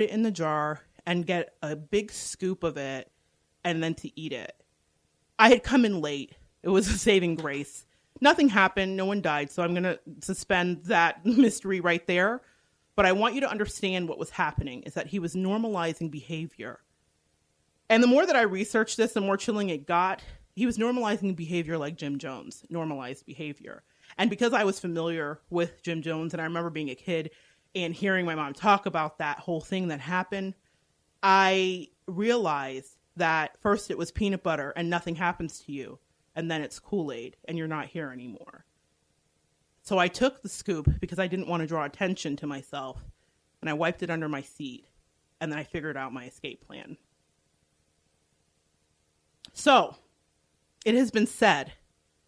it in the jar and get a big scoop of it and then to eat it. I had come in late. It was a saving grace. Nothing happened. No one died. So I'm going to suspend that mystery right there. But I want you to understand what was happening is that he was normalizing behavior. And the more that I researched this, the more chilling it got. He was normalizing behavior like Jim Jones, normalized behavior. And because I was familiar with Jim Jones and I remember being a kid and hearing my mom talk about that whole thing that happened, I realized that first it was peanut butter and nothing happens to you. And then it's Kool-Aid and you're not here anymore. So I took the scoop because I didn't want to draw attention to myself and I wiped it under my seat and then I figured out my escape plan. So it has been said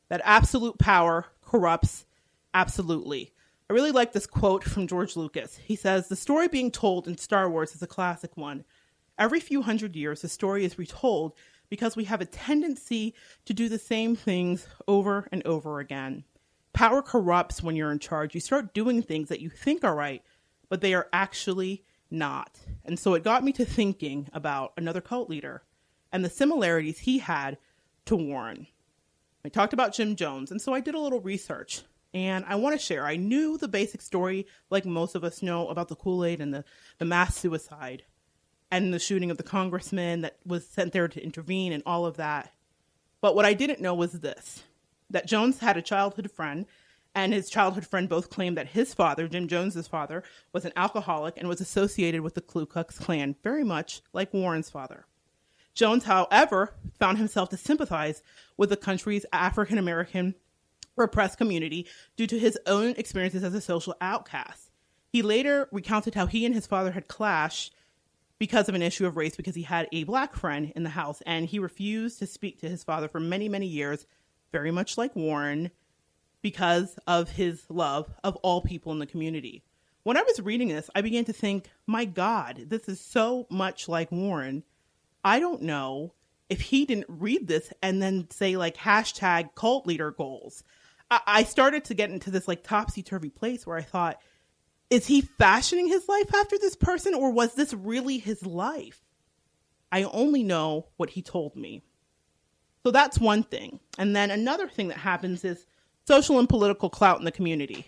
that absolute power corrupts absolutely. I really like this quote from George Lucas. He says, "The story being told in Star Wars is a classic one. Every few hundred years, the story is retold because we have a tendency to do the same things over and over again. Power corrupts when you're in charge. You start doing things that you think are right, but they are actually not." And so it got me to thinking about another cult leader and the similarities he had to Warren. I talked about Jim Jones, and so I did a little research. And I want to share, I knew the basic story, like most of us know, about the Kool-Aid and the mass suicide and the shooting of the congressman that was sent there to intervene and all of that. But what I didn't know was this, that Jones had a childhood friend, and his childhood friend both claimed that his father, Jim Jones's father, was an alcoholic and was associated with the Ku Klux Klan, very much like Warren's father. Jones, however, found himself to sympathize with the country's African-American repressed community due to his own experiences as a social outcast. He later recounted how he and his father had clashed because of an issue of race because he had a black friend in the house and he refused to speak to his father for many, many years, very much like Warren, because of his love of all people in the community. When I was reading this, I began to think, my God, this is so much like Warren. I don't know if he didn't read this and then say like hashtag cult leader goals. I started to get into this like topsy-turvy place where I thought, is he fashioning his life after this person or was this really his life? I only know what he told me. So that's one thing. And then another thing that happens is social and political clout in the community.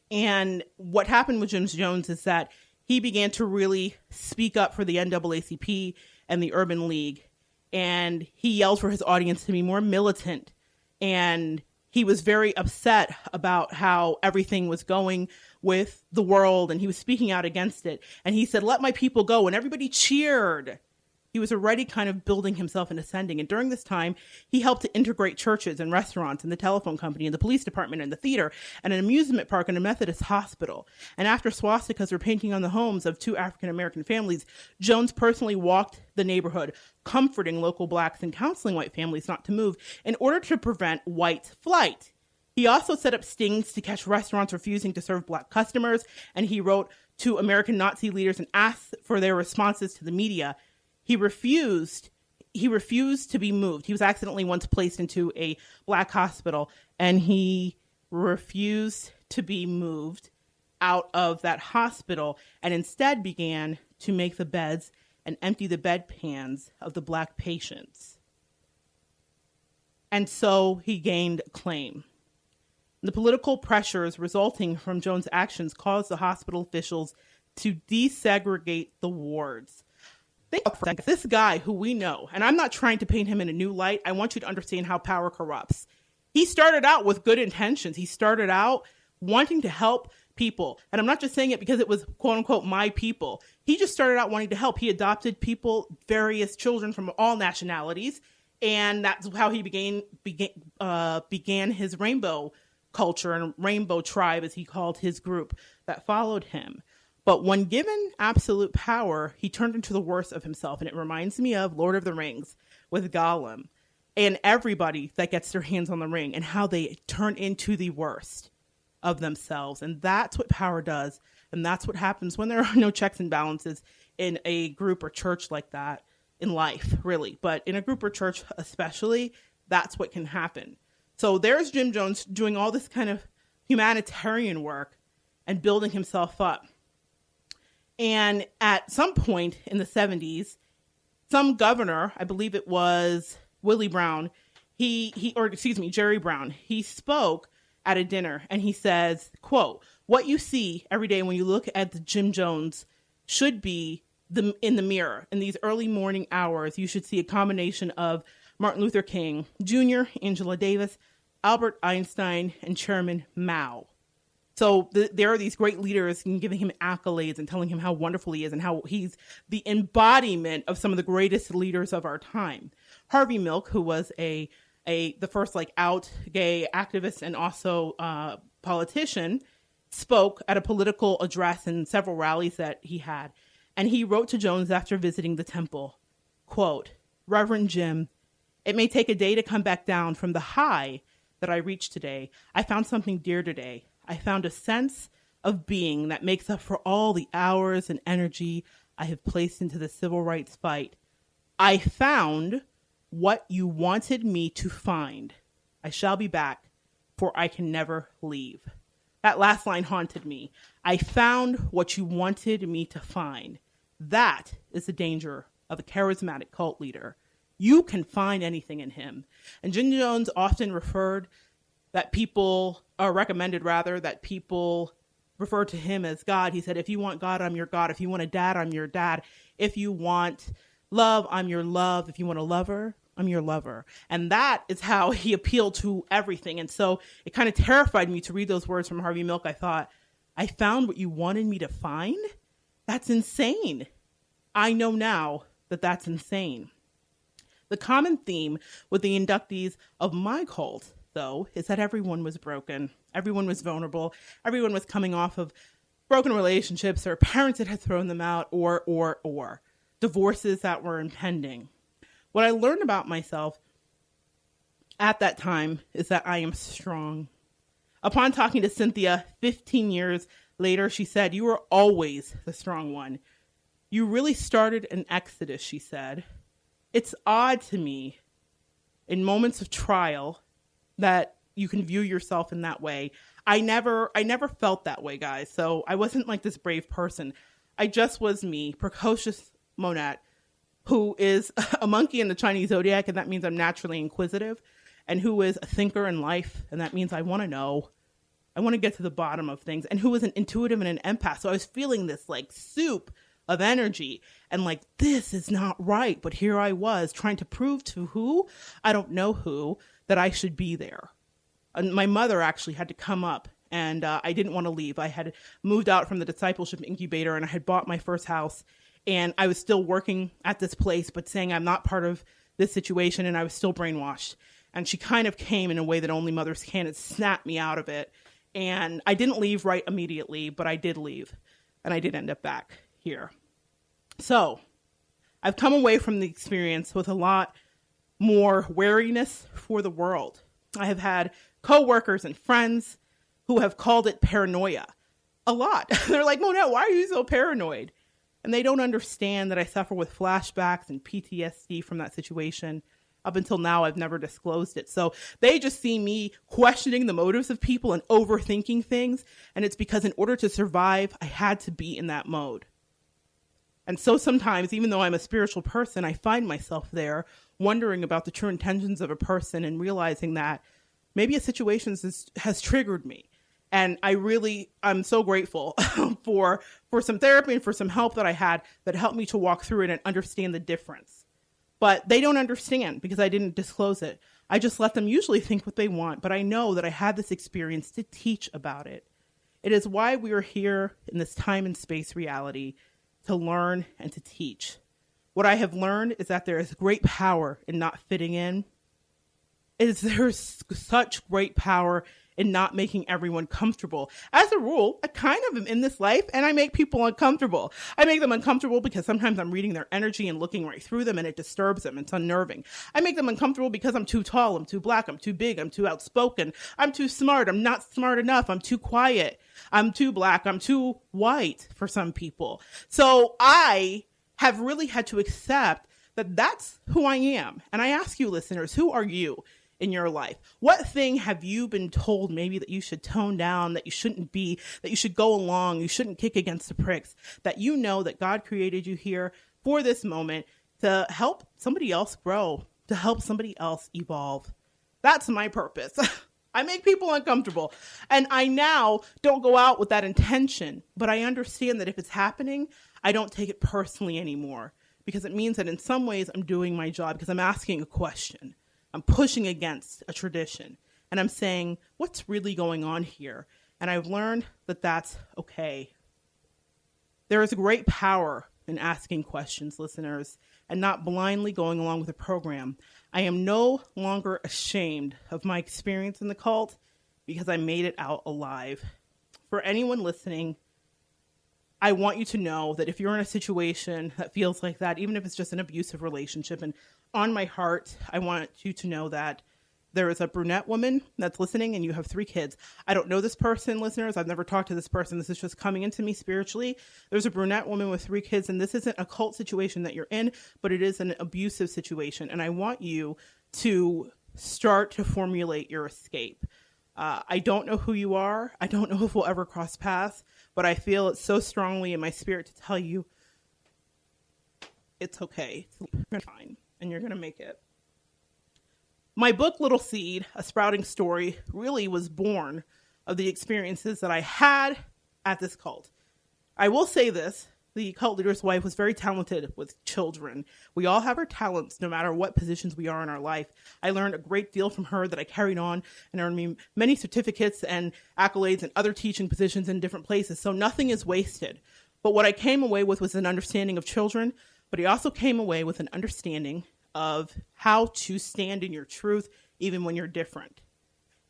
And what happened with Jim Jones is that he began to really speak up for the NAACP and the Urban League. And he yelled for his audience to be more militant. And he was very upset about how everything was going with the world. And he was speaking out against it. And he said, "Let my people go." And everybody cheered. He was already kind of building himself and ascending. And during this time, he helped to integrate churches and restaurants and the telephone company and the police department and the theater and an amusement park and a Methodist hospital. And after swastikas were painting on the homes of 2 African-American families, Jones personally walked the neighborhood, comforting local blacks and counseling white families not to move in order to prevent white flight. He also set up stings to catch restaurants refusing to serve black customers. And he wrote to American Nazi leaders and asked for their responses to the media. He refused to be moved. He was accidentally once placed into a black hospital and he refused to be moved out of that hospital and instead began to make the beds and empty the bedpans of the black patients. And so he gained acclaim. The political pressures resulting from Jones' actions caused the hospital officials to desegregate the wards. This guy who we know, and I'm not trying to paint him in a new light. I want you to understand how power corrupts. He started out with good intentions. He started out wanting to help people. And I'm not just saying it because it was quote unquote my people. He just started out wanting to help. He adopted people, various children from all nationalities. And that's how he began his rainbow culture and rainbow tribe, as he called his group that followed him. But when given absolute power, he turned into the worst of himself. And it reminds me of Lord of the Rings with Gollum and everybody that gets their hands on the ring and how they turn into the worst of themselves. And that's what power does. And that's what happens when there are no checks and balances in a group or church like that, in life, really. But in a group or church especially, that's what can happen. So there's Jim Jones doing all this kind of humanitarian work and building himself up. And at some point in the 70s, some governor, I believe it was Jerry Brown, he spoke at a dinner and he says, quote, "What you see every day when you look at the Jim Jones should be in the mirror. In these early morning hours, you should see a combination of Martin Luther King Jr., Angela Davis, Albert Einstein, and Chairman Mao." So there are these great leaders giving him accolades and telling him how wonderful he is and how he's the embodiment of some of the greatest leaders of our time. Harvey Milk, who was the first out gay activist and also politician, spoke at a political address in several rallies that he had. And he wrote to Jones after visiting the temple, quote, "Reverend Jim, it may take a day to come back down from the high that I reached today. I found something dear today. I found a sense of being that makes up for all the hours and energy I have placed into the civil rights fight. I found what you wanted me to find. I shall be back, for I can never leave." That last line haunted me. I found what you wanted me to find. That is the danger of a charismatic cult leader. You can find anything in him. And Jim Jones often recommended that people refer to him as God. He said, if you want God, I'm your God. If you want a dad, I'm your dad. If you want love, I'm your love. If you want a lover, I'm your lover. And that is how he appealed to everything. And so it kind of terrified me to read those words from Harvey Milk. I thought, I found what you wanted me to find? That's insane. I know now that that's insane. The common theme with the inductees of my cult, though, is that everyone was broken. Everyone was vulnerable. Everyone was coming off of broken relationships or parents that had thrown them out or divorces that were impending. What I learned about myself at that time is that I am strong. Upon talking to Cynthia 15 years later, she said, "You were always the strong one. You really started an exodus," she said. It's odd to me in moments of trial that you can view yourself in that way. I never felt that way, guys. So I wasn't like this brave person. I just was me, precocious Monette, who is a monkey in the Chinese zodiac, and that means I'm naturally inquisitive, and who is a thinker in life, and that means I want to know. I want to get to the bottom of things, and who is an intuitive and an empath. So I was feeling this soup of energy, and this is not right. But here I was trying to prove to who? I don't know who, that I should be there. And my mother actually had to come up, and I didn't want to leave. I had moved out from the discipleship incubator, and I had bought my first house. And I was still working at this place, but saying I'm not part of this situation, and I was still brainwashed. And she kind of came in a way that only mothers can. It snapped me out of it. And I didn't leave right immediately, but I did leave. And I did end up back here. So I've come away from the experience with a lot more wariness for the world. I have had coworkers and friends who have called it paranoia. A lot. They're like, "Monette, why are you so paranoid?" And they don't understand that I suffer with flashbacks and PTSD from that situation. Up until now, I've never disclosed it. So they just see me questioning the motives of people and overthinking things. And it's because in order to survive, I had to be in that mode. And so sometimes, even though I'm a spiritual person, I find myself there wondering about the true intentions of a person and realizing that maybe a situation has triggered me. And I'm so grateful for some therapy and for some help that I had that helped me to walk through it and understand the difference. But they don't understand because I didn't disclose it. I just let them usually think what they want. But I know that I had this experience to teach about it. It is why we are here in this time and space reality, to learn and to teach. What I have learned is that there is great power in not fitting in. There's such great power in not making everyone comfortable. As a rule, I kind of am in this life and I make people uncomfortable. I make them uncomfortable because sometimes I'm reading their energy and looking right through them and it disturbs them. It's unnerving. I make them uncomfortable because I'm too tall, I'm too black, I'm too big, I'm too outspoken, I'm too smart, I'm not smart enough, I'm too quiet, I'm too black, I'm too white for some people. So I have really had to accept that that's who I am. And I ask you listeners, who are you? in your life? What thing have you been told maybe that you should tone down, that you shouldn't be, that you should go along, you shouldn't kick against the pricks, that you know that God created you here for this moment to help somebody else grow, to help somebody else evolve? That's my purpose. I make people uncomfortable. And I now don't go out with that intention, but I understand that if it's happening, I don't take it personally anymore, because it means that in some ways I'm doing my job, because I'm asking a question. I'm pushing against a tradition, and I'm saying, what's really going on here? And I've learned that that's okay. There is a great power in asking questions, listeners, and not blindly going along with the program. I am no longer ashamed of my experience in the cult because I made it out alive. For anyone listening, I want you to know that if you're in a situation that feels like that, even if it's just an abusive relationship, and on my heart, I want you to know that there is a brunette woman that's listening and you have 3 kids. I don't know this person, listeners. I've never talked to this person. This is just coming into me spiritually. There's a brunette woman with 3 kids, and this isn't a cult situation that you're in, but it is an abusive situation. And I want you to start to formulate your escape. I don't know who you are. I don't know if we'll ever cross paths, but I feel it so strongly in my spirit to tell you it's okay. You're fine, and you're going to make it. My book, Little Seed, A Sprouting Story, really was born of the experiences that I had at this cult. I will say this. The cult leader's wife was very talented with children. We all have our talents, no matter what positions we are in our life. I learned a great deal from her that I carried on and earned me many certificates and accolades and other teaching positions in different places. So nothing is wasted. But what I came away with was an understanding of children, but I also came away with an understanding of how to stand in your truth, even when you're different.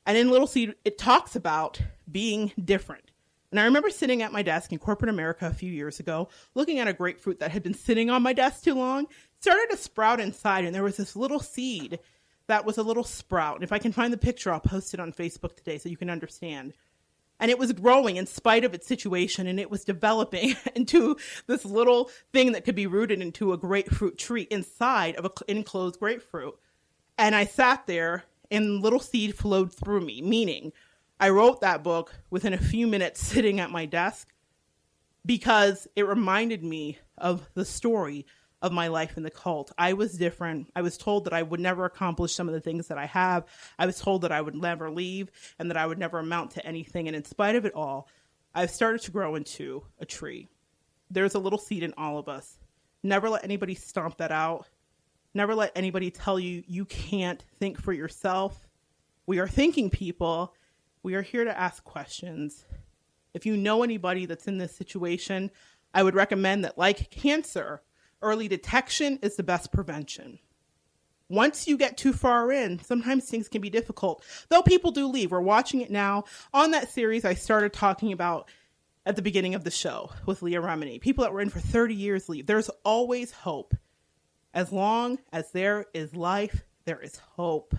And in Little Seed, it talks about being different. And I remember sitting at my desk in corporate America a few years ago, looking at a grapefruit that had been sitting on my desk too long, started to sprout inside, and there was this little seed that was a little sprout. And if I can find the picture, I'll post it on Facebook today so you can understand. And it was growing in spite of its situation, and it was developing into this little thing that could be rooted into a grapefruit tree inside of an enclosed grapefruit. And I sat there, and Little Seed flowed through me, meaning I wrote that book within a few minutes sitting at my desk because it reminded me of the story of my life in the cult. I was different. I was told that I would never accomplish some of the things that I have. I was told that I would never leave and that I would never amount to anything. And in spite of it all, I've started to grow into a tree. There's a little seed in all of us. Never let anybody stomp that out. Never let anybody tell you you can't think for yourself. We are thinking people. We are here to ask questions. If you know anybody that's in this situation, I would recommend that, like cancer, early detection is the best prevention. Once you get too far in, sometimes things can be difficult. Though people do leave. We're watching it now. On that series I started talking about at the beginning of the show with Leah Remini. People that were in for 30 years leave. There's always hope. As long as there is life, there is hope.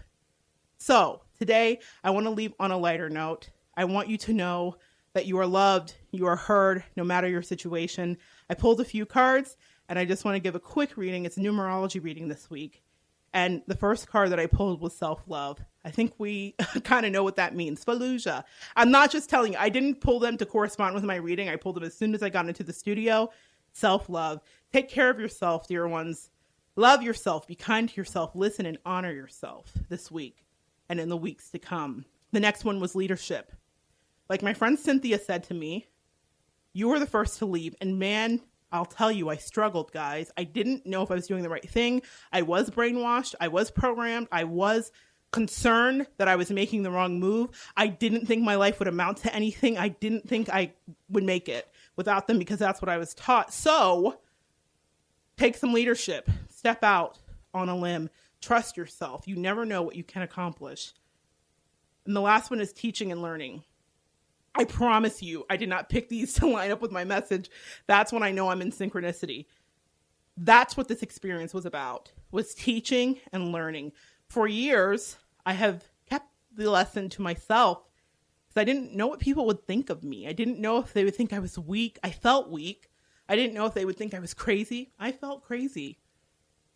So today, I want to leave on a lighter note. I want you to know that you are loved, you are heard, no matter your situation. I pulled a few cards, and I just want to give a quick reading. It's a numerology reading this week. And the first card that I pulled was self-love. I think we kind of know what that means. Fallujah. I'm not just telling you. I didn't pull them to correspond with my reading. I pulled them as soon as I got into the studio. Self-love. Take care of yourself, dear ones. Love yourself. Be kind to yourself. Listen and honor yourself this week and in the weeks to come. The next one was leadership. Like my friend Cynthia said to me, you were the first to leave. And man, I'll tell you, I struggled, guys. I didn't know if I was doing the right thing. I was brainwashed. I was programmed. I was concerned that I was making the wrong move. I didn't think my life would amount to anything. I didn't think I would make it without them because that's what I was taught. So take some leadership. Step out on a limb. Trust yourself. You never know what you can accomplish. And the last one is teaching and learning. I promise you, I did not pick these to line up with my message. That's when I know I'm in synchronicity. That's what this experience was about, was teaching and learning. For years, I have kept the lesson to myself because I didn't know what people would think of me. I didn't know if they would think I was weak. I felt weak. I didn't know if they would think I was crazy. I felt crazy.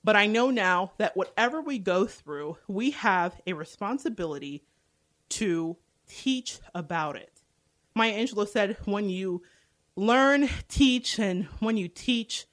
But I know now that whatever we go through, we have a responsibility to teach about it. Maya Angelou said, when you learn, teach, and when you teach,